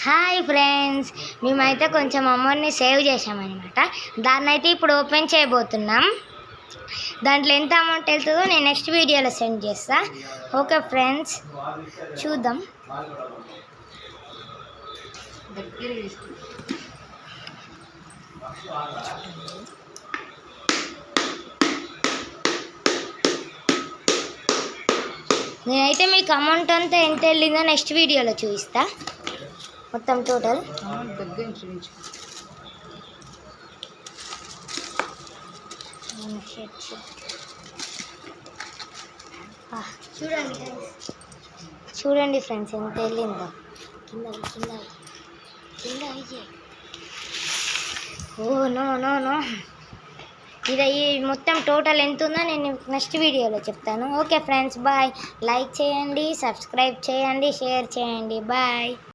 Hi friends, మేమైతే కొంచెం అమౌంట్ని సేవ్ చేసామన్నమాట. దాన్ని అయితే ఇప్పుడు ఓపెన్ చేయబోతున్నాం. దాంట్లో ఎంత అమౌంట్ వెళ్తుందో నేను నెక్స్ట్ వీడియోలో సెండ్ చేస్తా. ఓకే ఫ్రెండ్స్, చూద్దాం. నేనైతే మీకు అమౌంట్ అంతా ఎంత వెళ్ళిందో నెక్స్ట్ వీడియోలో చూపిస్తా. మొత్తం టోటల్ చూడండి ఫ్రెండ్స్ ఎంత వెళ్ళిందో. కింద కింద కింద ఓ నో నో నో ఇది మొత్తం టోటల్ ఎంత ఉందో నేను నెక్స్ట్ వీడియోలో చెప్తాను. Okay friends, bye. లైక్ చేయండి, సబ్స్క్రైబ్ చేయండి, షేర్ చేయండి. బాయ్.